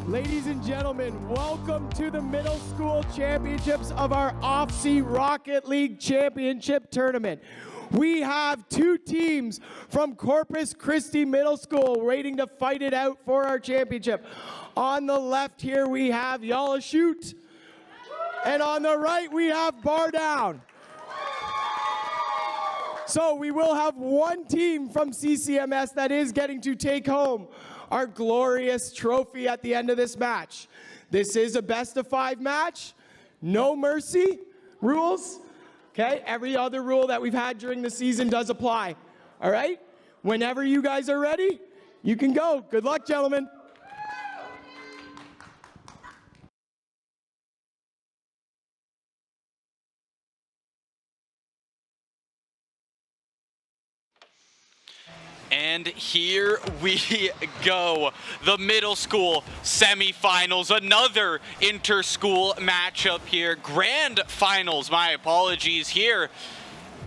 Ladies and gentlemen, welcome to the middle school championships of our OFSEA Rocket League Championship Tournament. We have two teams from Corpus Christi Middle School waiting to fight it out for our championship. On the left here we have Yalla Shoot, and on the right we have Bar Down. So we will have one team from CCMS that is getting to take home our glorious trophy at the end of this match. This is a best-of-5 match, no mercy rules, okay? Every other rule that we've had during the season does apply, all right? Whenever you guys are ready, you can go. Good luck, gentlemen. And here we go, the middle school semifinals, another inter-school matchup here. Grand finals, my apologies here.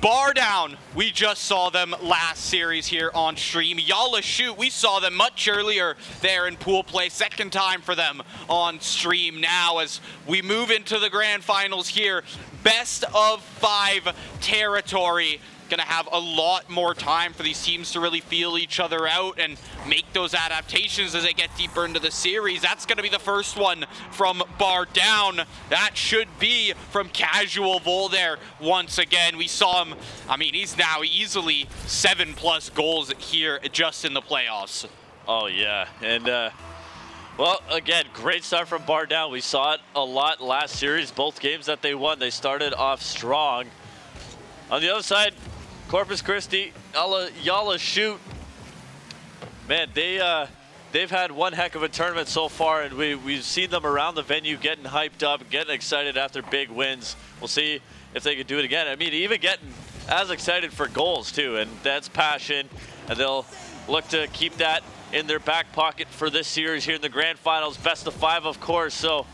Bar Down, we just saw them last series here on stream. Yalla Shoot, we saw them much earlier there in pool play. Second time for them on stream now as we move into the grand finals here. Best of 5 territory. Gonna have a lot more time for these teams to really feel each other out and make those adaptations as they get deeper into the series. That's gonna be the first one from Bar Down. That should be from Casual Vol there once again. We saw him, I mean, he's now easily 7+ goals here just in the playoffs. Oh yeah, and well, again, great start from Bar Down. We saw it a lot last series. Both games that they won, they started off strong. On the other side, Corpus Christi, Yalla Shoot, man, they've had one heck of a tournament so far, and we've seen them around the venue getting hyped up, getting excited after big wins. We'll see if they can do it again. I mean, even getting as excited for goals too, and that's passion, and they'll look to keep that in their back pocket for this series here in the grand finals. Best of 5, of course, so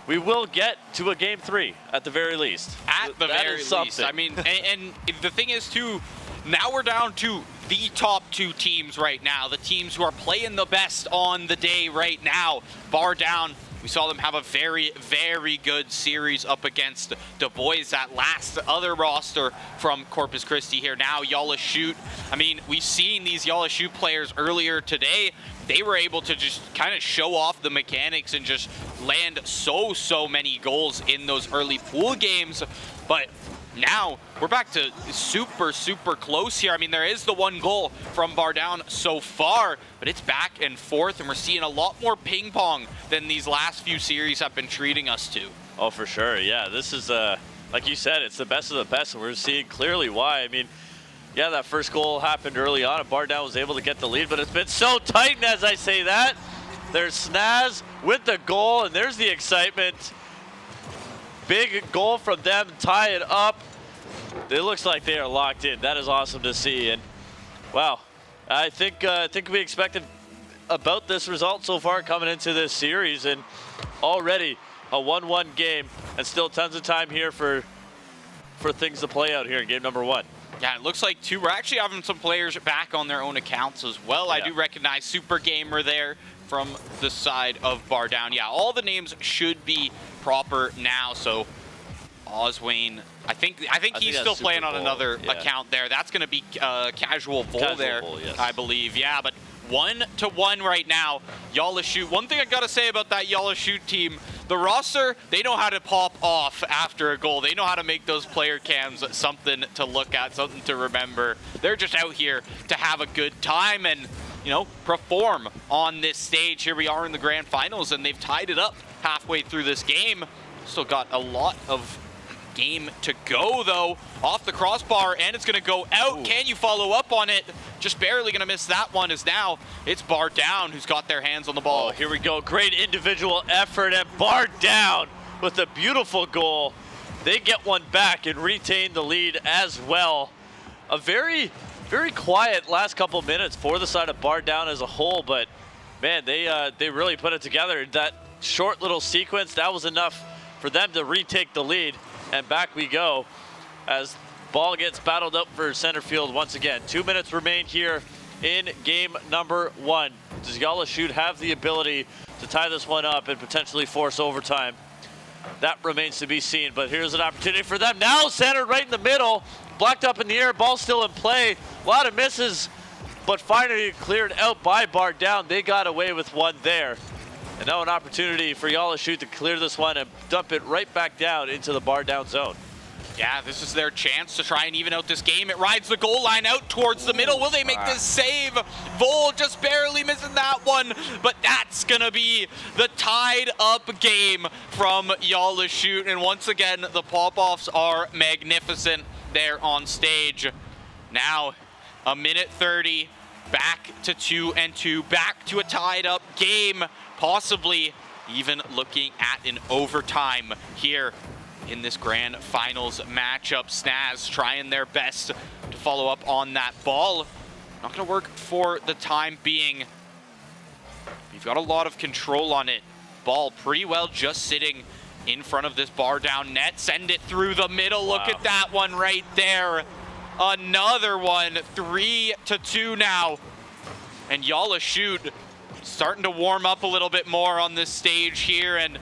we will get to a game 3 at the very least. At the very least. I mean, and the thing is too, now we're down to the top 2 teams right now, the teams who are playing the best on the day right now. Bar Down, we saw them have a very, very good series up against Du Bois, that last other roster from Corpus Christi here. Now Yalla Shoot, I mean, we've seen these Yalla Shoot players earlier today. They were able to just kind of show off the mechanics and just land so many goals in those early pool games. But now we're back to super close here. I mean, there is the 1 goal from Bar Down so far, but it's back and forth, and we're seeing a lot more ping pong than these last few series have been treating us to. Oh, for sure. Yeah, this is, like you said, it's the best of the best, and we're seeing clearly why. I mean, yeah, that first goal happened early on, and Bar Down was able to get the lead, but it's been so tight, and as I say that, there's Snaz with the goal, and there's the excitement. Big goal from them, tie it up. It looks like they are locked in. That is awesome to see, and wow, I think we expected about this result so far coming into this series, and already a 1-1 game, and still tons of time here for things to play out here in game number 1. Yeah, it looks like too. We're actually having some players back on their own accounts as well. Yeah. I do recognize Super Gamer there from the side of Bar Down. Yeah, all the names should be proper now. So Oswayne, I think he's still playing on another account there. That's going to be Casual Vol there, yes. I believe. Yeah, but 1-1 right now. Yalla Shoot. One thing I got to say about that Yalla Shoot team, the roster, they know how to pop off after a goal. They know how to make those player cams something to look at, something to remember. They're just out here to have a good time and, you know, perform on this stage. Here we are in the grand finals, and they've tied it up halfway through this game. Still got a lot of game to go though, off the crossbar, and it's gonna go out. Ooh. Can you follow up on it? Just barely gonna miss that one, as now it's Bar Down who's got their hands on the ball. Oh, here we go, great individual effort, and Bar Down with a beautiful goal. They get one back and retain the lead as well. A very quiet last couple minutes for the side of Bar Down as a whole, but man, they really put it together. That short little sequence, that was enough for them to retake the lead. And back we go as ball gets battled up for center field once again. 2 minutes remain here in game number 1. Does Yalla Shoot have the ability to tie this one up and potentially force overtime. That remains to be seen, but here's an opportunity for them now, centered right in the middle, blocked up in the air, ball still in play, a lot of misses, but finally cleared out by Bar Down. They got away with one there. And now an opportunity for Yalla Shoot to clear this one and dump it right back down into the Bar Down zone. Yeah, this is their chance to try and even out this game. It rides the goal line out towards the middle. Will they make this save? Vol just barely missing that one, but that's gonna be the tied up game from Yalla Shoot. And once again, the pop-offs are magnificent there on stage. Now, a minute 30, back to 2-2, back to a tied up game, possibly even looking at an overtime here in this grand finals matchup. Snaz trying their best to follow up on that ball. Not gonna work for the time being. You've got a lot of control on it. Ball pretty well just sitting in front of this Bar Down net. Send it through the middle. Look at that one right there. Another one, 3-2 now. And Yalla Shoot starting to warm up a little bit more on this stage here and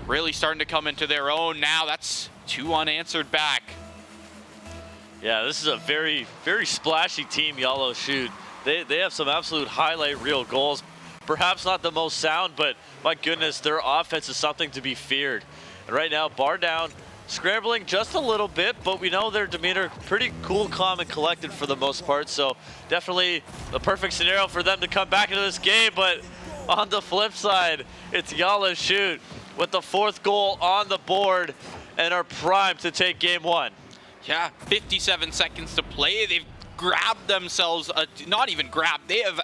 really starting to come into their own now. That's 2 unanswered back. Yeah, this is a very, very splashy team, Yalla Shoot. They have some absolute highlight reel goals. Perhaps not the most sound, but my goodness, their offense is something to be feared. And right now, Bar Down scrambling just a little bit, but we know their demeanor pretty cool, calm, and collected for the most part. So definitely the perfect scenario for them to come back into this game. But on the flip side, it's Yalla Shoot with the 4th goal on the board and are primed to take game 1. Yeah, 57 seconds to play. They've grabbed themselves, not even grabbed, they have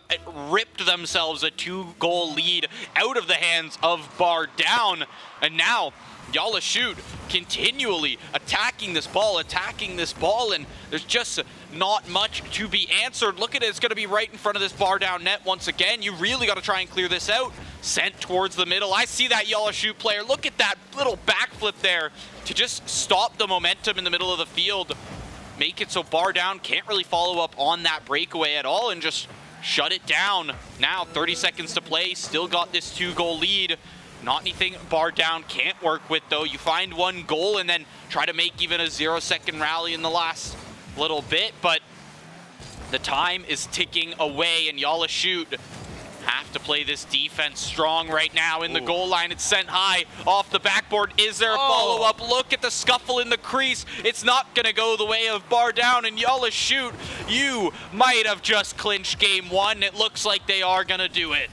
ripped themselves a 2-goal lead out of the hands of Bar Down. And now Yalla Shoot continually attacking this ball, and there's just not much to be answered. Look at it, it's going to be right in front of this Bar Down net once again. You really got to try and clear this out. Sent towards the middle. I see that Yalla Shoot player. Look at that little backflip there to just stop the momentum in the middle of the field. Make it so Bar Down can't really follow up on that breakaway at all and just shut it down. Now 30 seconds to play, still got this 2-goal lead. Not anything Bar Down can't work with though. You find 1 goal and then try to make even a 0-second rally in the last little bit, but the time is ticking away and Yalla Shoot have to play this defense strong right now in the goal line. It's sent high off the backboard. Is there a follow-up? Look at the scuffle in the crease. It's not going to go the way of Bar Down, and Yalla Shoot, you might have just clinched game 1. It looks like they are going to do it.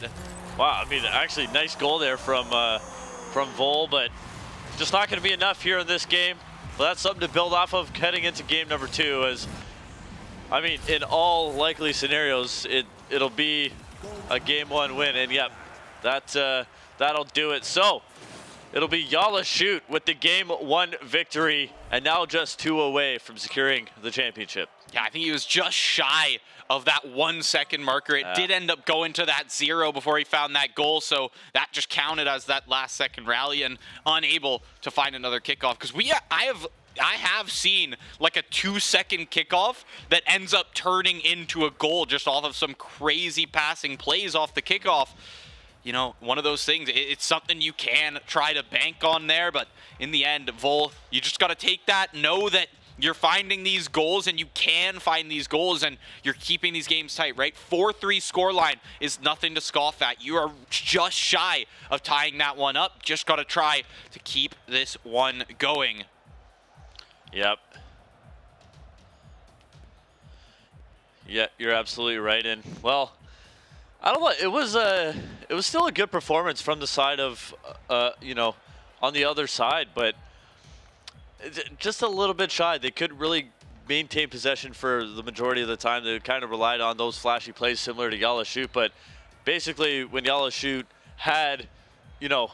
Wow, I mean, actually, nice goal there from Vol, but just not going to be enough here in this game. Well, that's something to build off of heading into game number 2. As I mean, in all likely scenarios, it'll be a game 1 win, and yep, that'll do it. So it'll be Yalla Shoot with the game 1 victory, and now just 2 away from securing the championship. Yeah, I think he was just shy of that 1-second marker. It did end up going to that 0 before he found that goal, so that just counted as that last second rally and unable to find another kickoff. Because I have seen like a 2-second kickoff that ends up turning into a goal just off of some crazy passing plays off the kickoff. You know, one of those things, it's something you can try to bank on there, but in the end, Vol, you just got to take that, know that you're finding these goals and you can find these goals and you're keeping these games tight, right? 4-3 scoreline is nothing to scoff at. You are just shy of tying that one up. Just got to try to keep this one going. Yep. Yeah, you're absolutely right. And well, I don't know. It was still a good performance from the side of, you know, on the other side, but just a little bit shy. They couldn't really maintain possession for the majority of the time. They kind of relied on those flashy plays similar to Yalla Shoot, but basically when Yalla Shoot had, you know,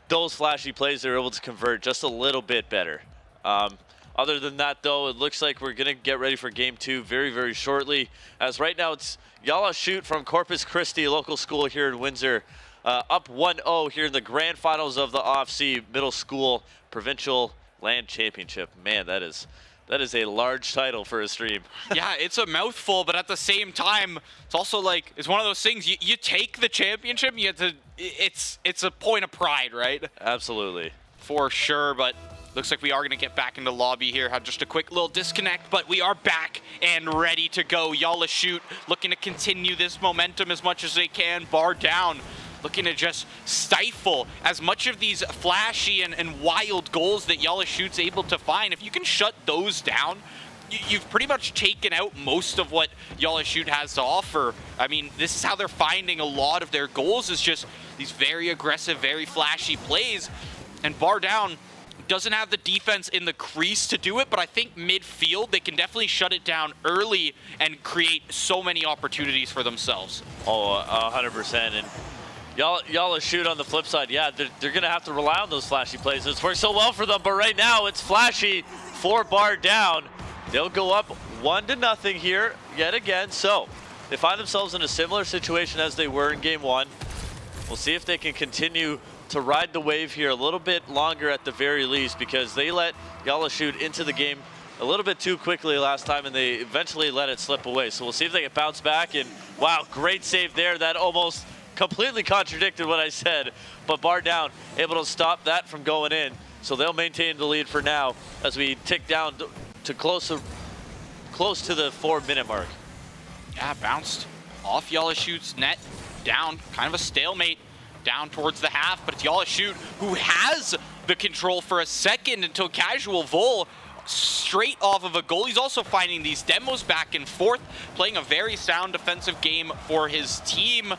those flashy plays, they were able to convert just a little bit better. Other than that, though, it looks like we're going to get ready for game 2 very, very shortly. As right now, it's Yalla Shoot from Corpus Christi, a local school here in Windsor, up 1-0 here in the grand finals of the OFSEA Middle School Provincial Land Championship. Man, that is That is a large title for a stream. Yeah, it's a mouthful, but at the same time, it's also like, it's one of those things, you take the championship, you have to, it's a point of pride, right? Absolutely. For sure, but looks like we are going to get back into lobby here. Had just a quick little disconnect, but we are back and ready to go. Yalla shoot, looking to continue this momentum as much as they can. Bar down, looking to just stifle as much of these flashy and wild goals that Yalla shoot's able to find. If you can shut those down, you've pretty much taken out most of what Yalla shoot has to offer. I mean, this is how they're finding a lot of their goals, is just these very aggressive, very flashy plays. And Bar down doesn't have the defense in the crease to do it, but I think midfield, they can definitely shut it down early and create so many opportunities for themselves. Oh, 100%. And Yalla shoot on the flip side, yeah, they're going to have to rely on those flashy plays. It's worked so well for them, but right now it's flashy for Bar down. They'll go up 1-0 here yet again. So they find themselves in a similar situation as they were in game 1. We'll see if they can continue to ride the wave here a little bit longer at the very least, because they let Yalla shoot into the game a little bit too quickly last time, and they eventually let it slip away. So we'll see if they can bounce back. And wow, great save there. That almost completely contradicted what I said, but Bar down able to stop that from going in. So they'll maintain the lead for now as we tick down to close to the 4-minute mark. Yeah, bounced off Yalla shoot's net, down, kind of a stalemate. Down towards the half, but it's Yalla shoot who has the control for a second until Casual Vol straight off of a goal. He's also finding these demos back and forth, playing a very sound defensive game for his team.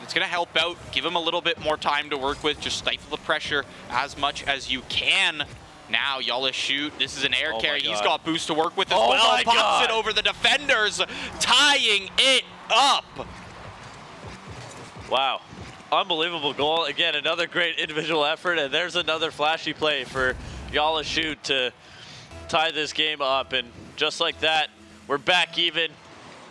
It's going to help out, give him a little bit more time to work with, just stifle the pressure as much as you can. Now Yalla shoot, this is an air carry. He's got boost to work with as well. Pops it over the defenders, tying it up. Wow. Unbelievable goal. Again, another great individual effort, and there's another flashy play for Yalla shoot to tie this game up. And just like that, we're back even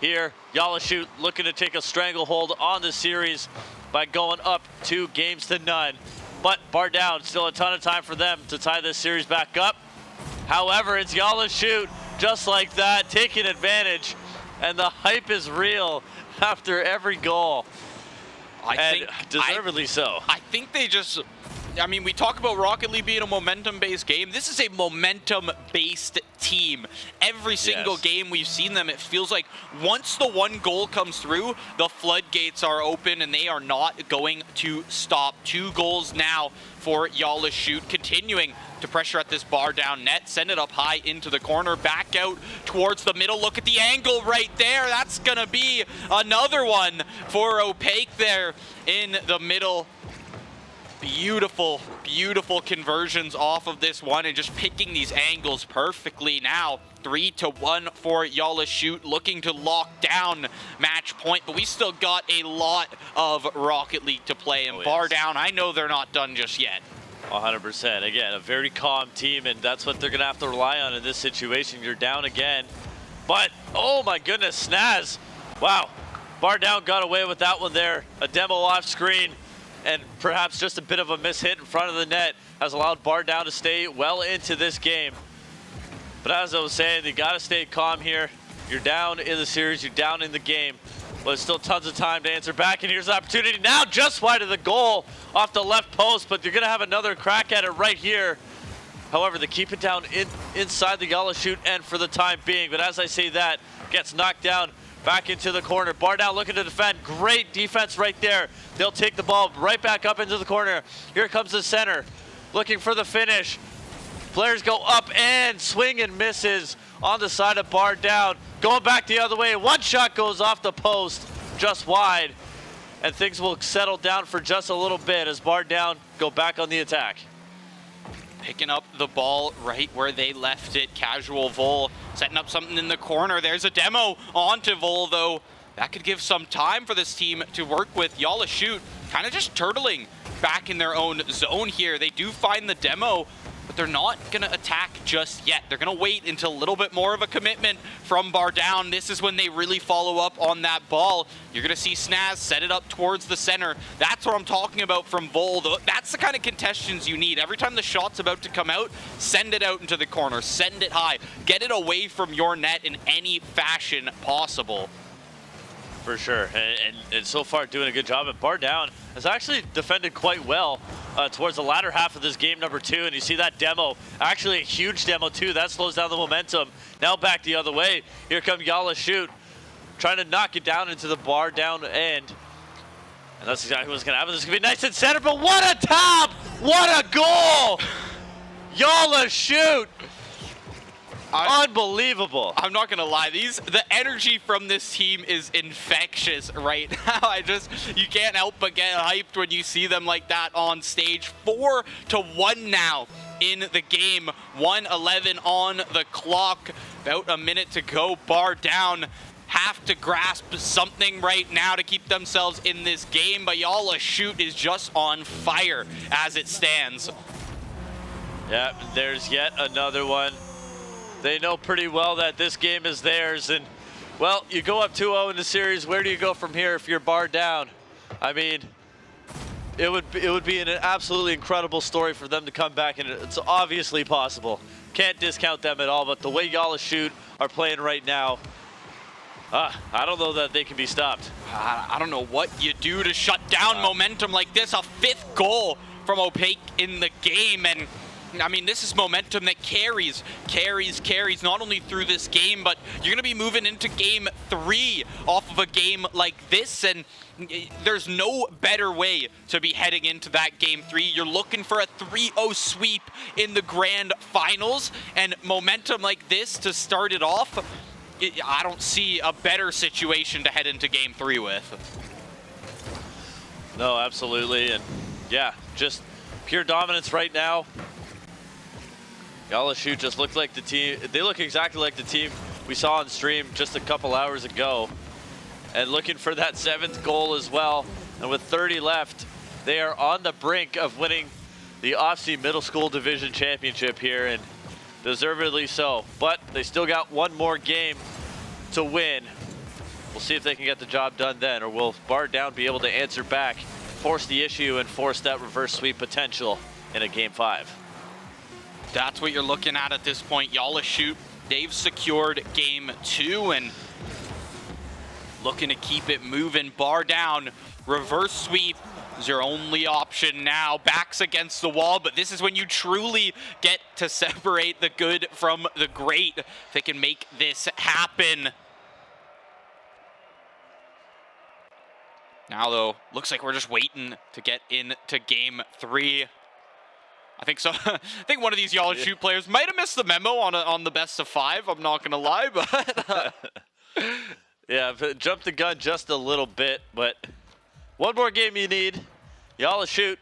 here. Yalla shoot looking to take a stranglehold on the series by going up 2-0. But Bar down, still a ton of time for them to tie this series back up. However, it's Yalla shoot just like that, taking advantage, and the hype is real after every goal. I think deservedly so. I think they just, I mean, we talk about Rocket League being a momentum-based game. This is a momentum-based team. Every single game we've seen them, it feels like once the one goal comes through, the floodgates are open and they are not going to stop. 2 goals now for Yalla shoot, continuing to pressure at this Bar down net, send it up high into the corner, back out towards the middle. Look at the angle right there. That's gonna be another one for Opaque there in the middle. Beautiful, beautiful conversions off of this one and just picking these angles perfectly. Now 3-1 for Yalla shoot, looking to lock down match point, but we still got a lot of Rocket League to play, and Bar down, I know they're not done just yet. 100%. Again, a very calm team, and that's what they're going to have to rely on in this situation. You're down again. But, oh my goodness, Snaz. Wow. Bar down got away with that one there. A demo off screen, and perhaps just a bit of a mishit in front of the net has allowed Bar down to stay well into this game. But as I was saying, you got to stay calm here. You're down in the series, you're down in the game. But there's still tons of time to answer back, and here's the opportunity now, just wide of the goal off the left post, but you're gonna have another crack at it right here. However, they keep it down inside the Yalla shoot end for the time being, but as I say that, gets knocked down back into the corner. Bar down looking to defend, great defense right there. They'll take the ball right back up into the corner. Here comes the center, looking for the finish. Players go up and swing and misses on the side of Bar down. Going back the other way, one shot goes off the post, just wide. And things will settle down for just a little bit as Bar down go back on the attack. Picking up the ball right where they left it. Casual Vol setting up something in the corner. There's a demo onto Vol, though. That could give some time for this team to work with. Yalla shoot kind of just turtling back in their own zone here. They do find the demo, but they're not going to attack just yet. They're going to wait until a little bit more of a commitment from Bar Down. This is when they really follow up on that ball. You're going to see Snaz set it up towards the center. That's what I'm talking about from Vol. That's the kind of contentions you need. Every time the shot's about to come out, send it out into the corner, send it high, get it away from your net in any fashion possible. For sure, and so far doing a good job. And Bar Down has actually defended quite well towards the latter half of this game number 2. And you see that demo, actually a huge demo too. That slows down the momentum. Now back the other way. Here come Yalla shoot, trying to knock it down into the Bar Down end. And that's exactly what's going to happen. This is going to be nice and center, but what a tap! What a goal! Yalla shoot! Unbelievable. I'm not gonna lie, the energy from this team is infectious right now. You can't help but get hyped when you see them like that on stage. 4-1 now in the game. 1:11 on the clock. About a minute to go. Bar Down have to grasp something right now to keep themselves in this game, but Yalla shoot is just on fire as it stands. Yeah, there's yet another one. They know pretty well that this game is theirs, and well, you go up 2-0 in the series. Where do you go from here if you're Bar Down? I mean, it would be an absolutely incredible story for them to come back, and it's obviously possible. Can't discount them at all, but the way Yalla shoot are playing right now, I don't know that they can be stopped. I don't know what you do to shut down momentum like this. A 5th goal from Opaque in the game, and I mean, this is momentum that carries not only through this game, but you're going to be moving into game 3 off of a game like this, and there's no better way to be heading into that game 3. You're looking for a 3-0 sweep in the grand finals, and momentum like this to start it off, I don't see a better situation to head into game 3 with. No, absolutely, and yeah, just pure dominance right now. Yalla shoot just looked like the team. They look exactly like the team we saw on stream just a couple hours ago. And looking for that 7th goal as well. And with 30 left, they are on the brink of winning the OFSEA Middle School Division Championship here, and deservedly so. But they still got one more game to win. We'll see if they can get the job done then, or will Bar Down be able to answer back, force the issue, and force that reverse sweep potential in a game 5. That's what you're looking at this point. Yalla shoot, they've secured game 2 and looking to keep it moving. Bar Down, reverse sweep is your only option now. Backs against the wall, but this is when you truly get to separate the good from the great. If they can make this happen. Now though, looks like we're just waiting to get into game 3. I think so. I think one of these Yalla shoot players might have missed the memo on the best of 5. I'm not gonna lie, but yeah, jumped the gun just a little bit. But one more game you need. Yalla shoot.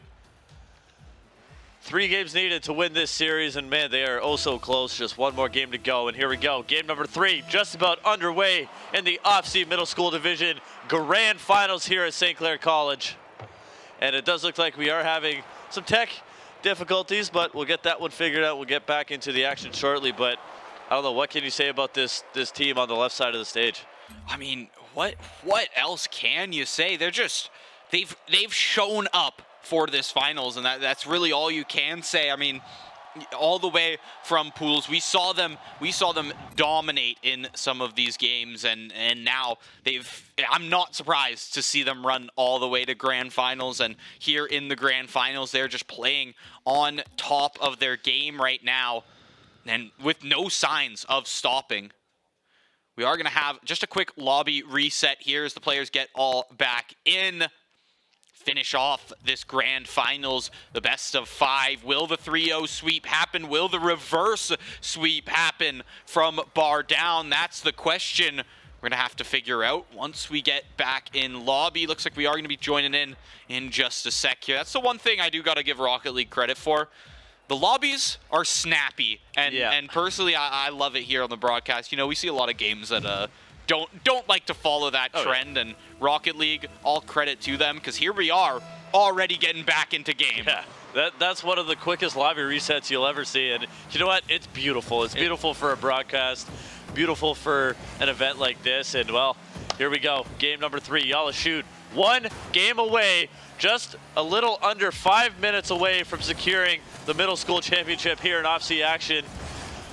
3 games needed to win this series, and man, they are oh so close. Just one more game to go, and here we go. Game number 3, just about underway in the OFSEA Middle School Division Grand Finals here at St. Clair College. And it does look like we are having some tech difficulties, but we'll get that one figured out. We'll get back into the action shortly, but I don't know, what can you say about this team on the left side of the stage? I mean, what else can you say? They've shown up for this finals, and that's really all you can say. I mean, all the way from pools, we saw them dominate in some of these games, and now I'm not surprised to see them run all the way to grand finals, and here in the grand finals, they're just playing on top of their game right now, and with no signs of stopping. We are going to have just a quick lobby reset here as the players get all back in. Finish off this grand finals, the best of 5. Will the 3-0 sweep happen? Will the reverse sweep happen from Bar Down? That's the question we're going to have to figure out once we get back in lobby. Looks like we are going to be joining in just a sec here. That's the one thing I do got to give Rocket League credit for. The lobbies are snappy, and personally, I love it here on the broadcast. You know, we see a lot of games that don't like to follow that trend, yeah. And Rocket League, all credit to them, because here we are already getting back into game. Yeah, That's one of the quickest lobby resets you'll ever see. And you know what? It's beautiful. It's beautiful for a broadcast, beautiful for an event like this. And, well, here we go. Game number 3, Yalla shoot. 1 game away, just a little under 5 minutes away from securing the middle school championship here in OFSEA action.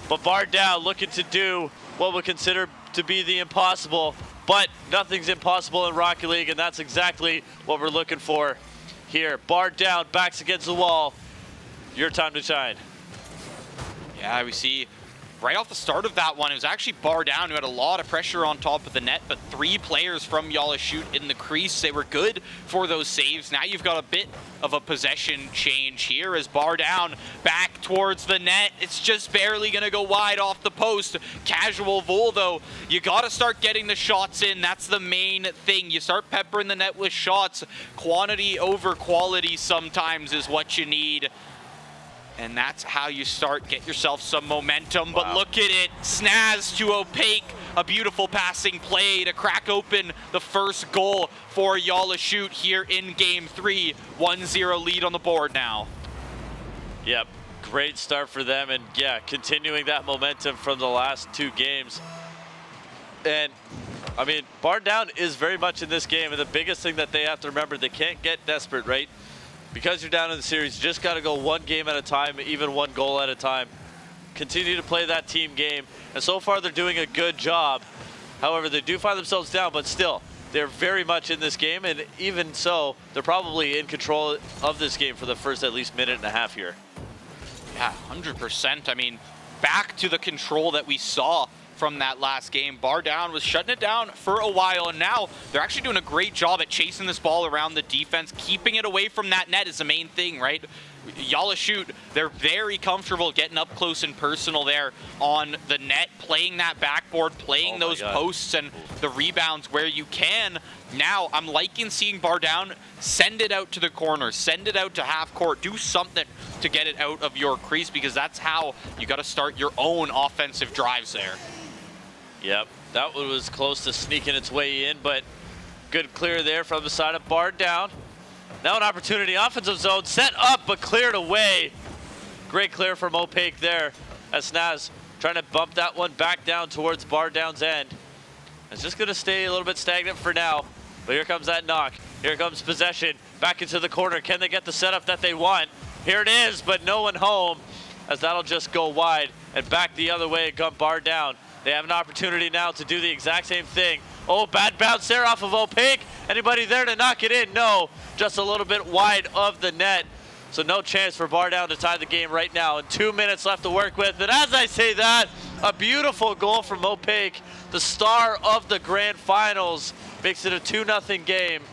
But Bar Down looking to do what we consider to be the impossible, but nothing's impossible in Rocket League, and that's exactly what we're looking for here. Bar Down, backs against the wall. Your time to shine. Yeah, we see right off the start of that one, it was actually Bar Down who had a lot of pressure on top of the net, but 3 players from Yalla shoot in the crease. They were good for those saves. Now you've got a bit of a possession change here as Bar Down back towards the net. It's just barely going to go wide off the post. Casual Vol, though, you got to start getting the shots in. That's the main thing. You start peppering the net with shots. Quantity over quality sometimes is what you need. And that's how you get yourself some momentum. Wow. But look at it, Snaz to Opaque, a beautiful passing play to crack open the first goal for Yalla shoot here in game 3. 1-0 lead on the board now. Yep, great start for them, and yeah, continuing that momentum from the last 2 games. And I mean, Bar Down is very much in this game, and the biggest thing that they have to remember, they can't get desperate, right? Because you're down in the series, you just got to go 1 game at a time, even 1 goal at a time. Continue to play that team game. And so far, they're doing a good job. However, they do find themselves down, but still, they're very much in this game. And even so, they're probably in control of this game for the first at least minute and a half here. Yeah, 100%. I mean, back to the control that we saw from that last game. Bar Down was shutting it down for a while, and now they're actually doing a great job at chasing this ball around the defense. Keeping it away from that net is the main thing, right? Yalla shoot, they're very comfortable getting up close and personal there on the net, playing that backboard, playing those posts and the rebounds where you can. Now, I'm liking seeing Bar Down send it out to the corner, send it out to half court, do something to get it out of your crease, because that's how you got to start your own offensive drives there. Yep, that one was close to sneaking its way in, but good clear there from the side of Bar Down. Now an opportunity, offensive zone, set up but cleared away. Great clear from Opaque there as Snaz trying to bump that one back down towards Bar Down's end. It's just going to stay a little bit stagnant for now, but here comes that knock. Here comes possession, back into the corner. Can they get the setup that they want? Here it is, but no one home, as that'll just go wide and back the other way and come Bar Down. They have an opportunity now to do the exact same thing. Oh, bad bounce there off of Opaque. Anybody there to knock it in? No, just a little bit wide of the net. So no chance for Bar Down to tie the game right now. And 2 minutes left to work with. And as I say that, a beautiful goal from Opaque, the star of the grand finals, makes it a 2-0 game.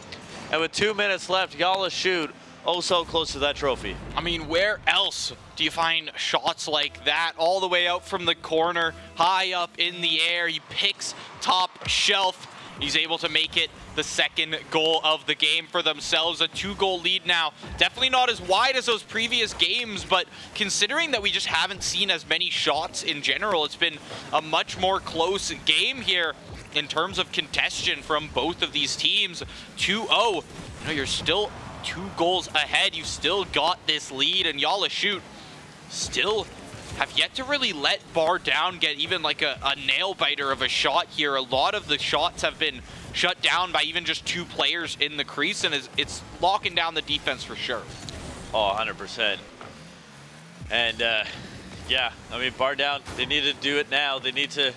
And with 2 minutes left, Yalla shoot. Oh, so close to that trophy. I mean, where else do you find shots like that? All the way out from the corner, high up in the air. He picks top shelf. He's able to make it the second goal of the game for themselves. A 2-goal lead now. Definitely not as wide as those previous games, but considering that we just haven't seen as many shots in general, it's been a much more close game here in terms of contention from both of these teams. 2-0. You know, you're still 2 goals ahead. You've still got this lead, and Yalla shoot still have yet to really let Bar Down get even like a nail biter of a shot here. A lot of the shots have been shut down by even just 2 players in the crease, and it's locking down the defense for sure. Oh, 100%. And yeah, I mean, Bar Down, they need to do it now. They need to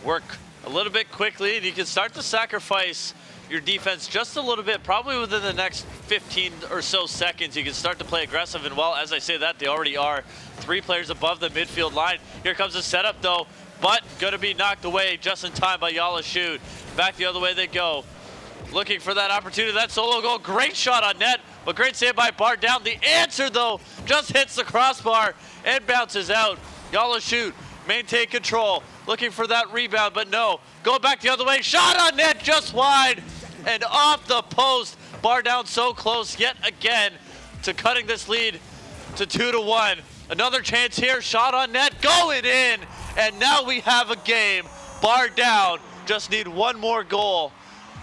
work a little bit quickly, and you can start to sacrifice your defense just a little bit, probably within the next 15 or so seconds. You can start to play aggressive, and well, as I say that, they already are 3 players above the midfield line. Here comes the setup though, but gonna be knocked away just in time by Yalla shoot. Back the other way they go. Looking for that opportunity, that solo goal, great shot on net, but great save by Bar Down. The answer though, just hits the crossbar and bounces out. Yalla shoot, maintain control, looking for that rebound, but no. Go back the other way, shot on net, just wide. And off the post. Bar Down so close yet again to cutting this lead to 2-1. Another chance here, shot on net, going in. And now we have a game. Bar Down just need 1 more goal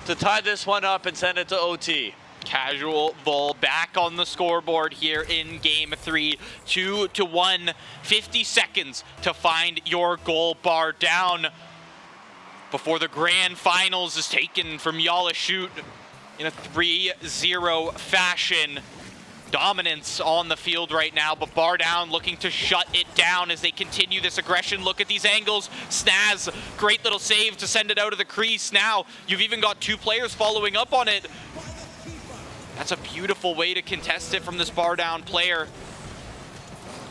to tie this one up and send it to OT. Casual Bull back on the scoreboard here in game 3, 2-1. 50 seconds to find your goal. Bar down before the grand finals is taken from Yalla Shoot in a 3-0 fashion. Dominance on the field right now, but Bar Down looking to shut it down as they continue this aggression. Look at these angles. Snaz, great little save to send it out of the crease. Now you've even got 2 players following up on it. That's a beautiful way to contest it from this Bar Down player.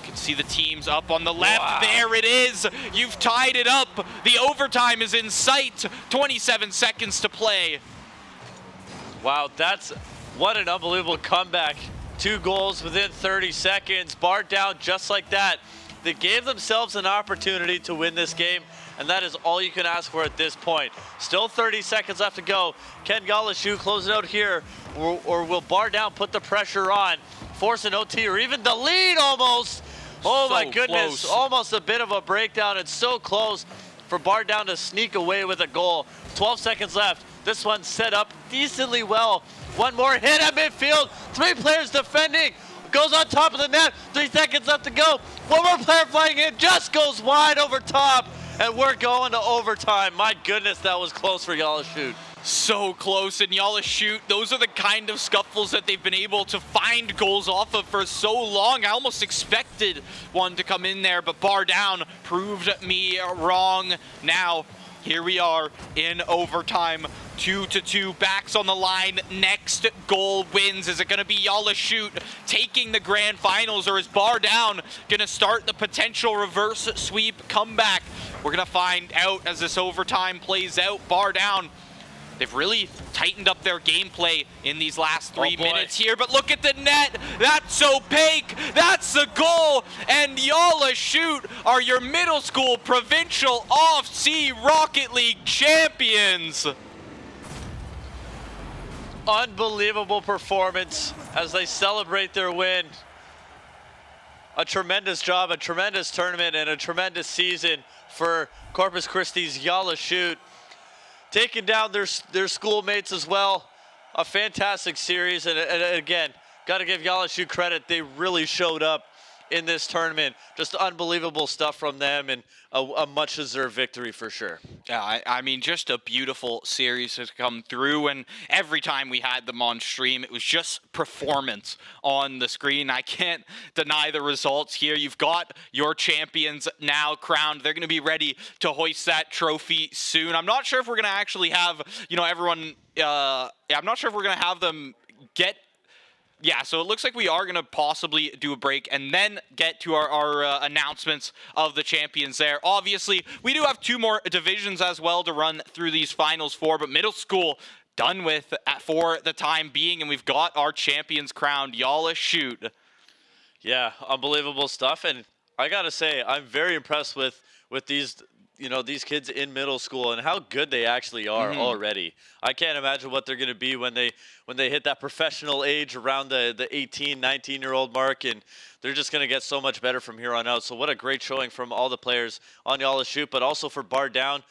You can see the teams up on the left. Wow. There it is. You've tied it up. The overtime is in sight. 27 seconds to play. Wow, what an unbelievable comeback. 2 goals within 30 seconds. Bar Down just like that. They gave themselves an opportunity to win this game, and that is all you can ask for at this point. Still 30 seconds left to go. Can Yalla Shoot close it out here, or will Bar Down put the pressure on, force an OT, or even the lead almost? Oh my goodness, almost a bit of a breakdown. It's so close for Bar Down to sneak away with a goal. 12 seconds left. This one set up decently well. One more hit at midfield. 3 players defending. Goes on top of the net. 3 seconds left to go. One more player flying in. Just goes wide over top. And we're going to overtime. My goodness, that was close for Yalla Shoot. So close, and Yalla Shoot, those are the kind of scuffles that they've been able to find goals off of for so long. I almost expected one to come in there, but Bar Down proved me wrong. Now, here we are in overtime. 2-2, backs on the line. Next goal wins. Is it going to be Yalla Shoot taking the grand finals, or is Bar Down going to start the potential reverse sweep comeback? We're going to find out as this overtime plays out. Bar Down, they've really tightened up their gameplay in these last 3 minutes here, but look at the net. That's opaque. That's the goal. And Yalla Shoot are your middle school provincial OFSEA Rocket League champions. Unbelievable performance as they celebrate their win. A tremendous job, a tremendous tournament, and a tremendous season for Corpus Christi's Yalla Shoot. Taking down their schoolmates as well. A fantastic series, and again, got to give Yalla Shoot credit. They really showed up in this tournament. Just unbelievable stuff from them, and a much-deserved victory for sure. Yeah, I mean, just a beautiful series has come through, and every time we had them on stream, it was just performance on the screen. I can't deny the results here. You've got your champions now crowned. They're going to be ready to hoist that trophy soon. I'm not sure if we're going to actually have, everyone, I'm not sure if we're going to have them get. Yeah, so it looks like we are going to possibly do a break and then get to our announcements of the champions there. Obviously, we do have 2 more divisions as well to run through these finals for, but middle school done with for the time being, and we've got our champions crowned. Yalla Shoot. Yeah, unbelievable stuff, and I got to say, I'm very impressed with these these kids in middle school and how good they actually are already. I can't imagine what they're going to be when they hit that professional age around the 18, 19-year-old mark, and they're just going to get so much better from here on out. So what a great showing from all the players on Yalla Shoot, but also for Bar Down.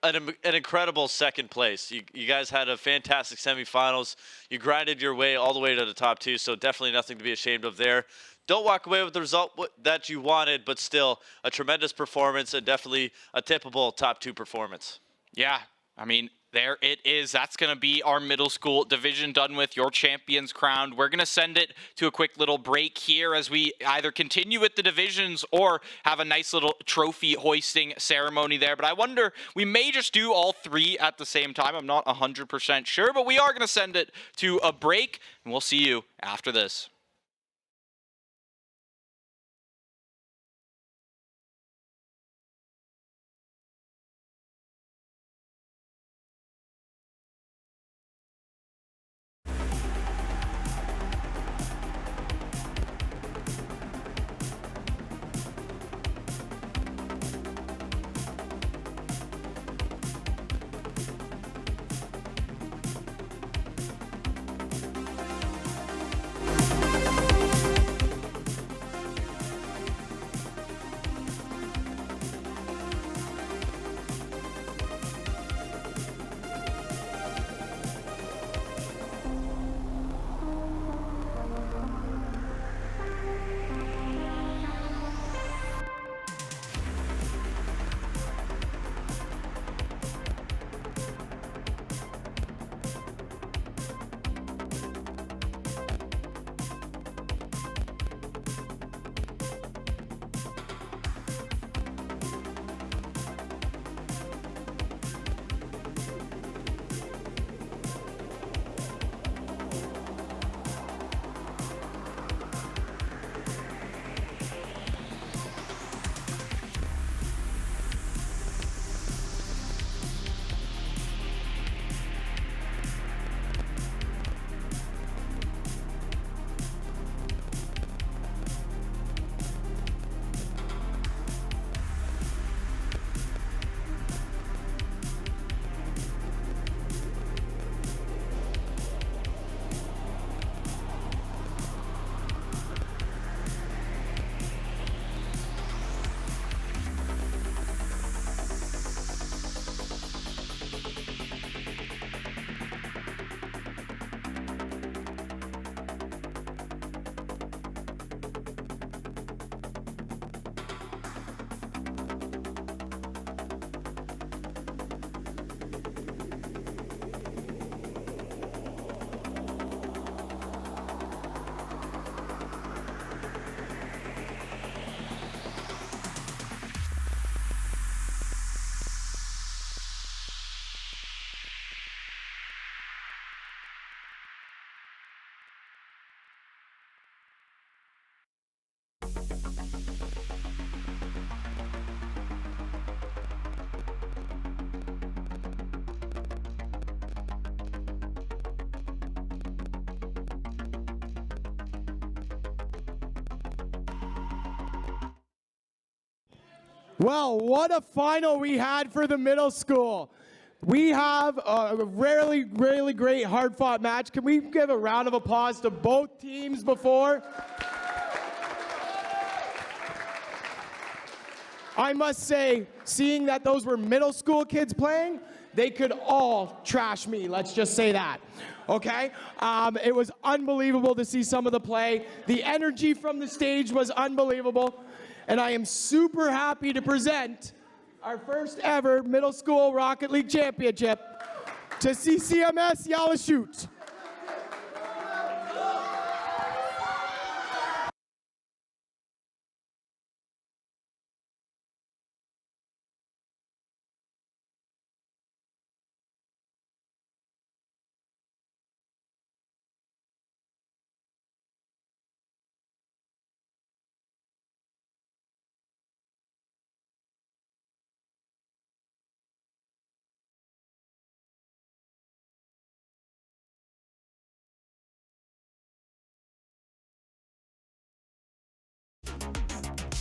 An incredible second place. You guys had a fantastic semifinals. You grinded your way all the way to the top 2, so definitely nothing to be ashamed of there. Don't walk away with the result that you wanted, but still a tremendous performance and definitely a typical top 2 performance. Yeah, I mean, there it is. That's going to be our middle school division done with, your champions crowned. We're going to send it to a quick little break here as we either continue with the divisions or have a nice little trophy hoisting ceremony there. But I wonder, we may just do all 3 at the same time. I'm not 100% sure, but we are going to send it to a break, and we'll see you after this. Well, what a final we had for the middle school. We have a really great hard-fought match. Can we give a round of applause to both teams before? I must say, seeing that those were middle school kids playing, they could all trash me, let's just say that, okay? It was unbelievable to see some of the play. The energy from the stage was unbelievable, and I am super happy to present our first ever middle school Rocket League championship to CCMS Yalla Shoot.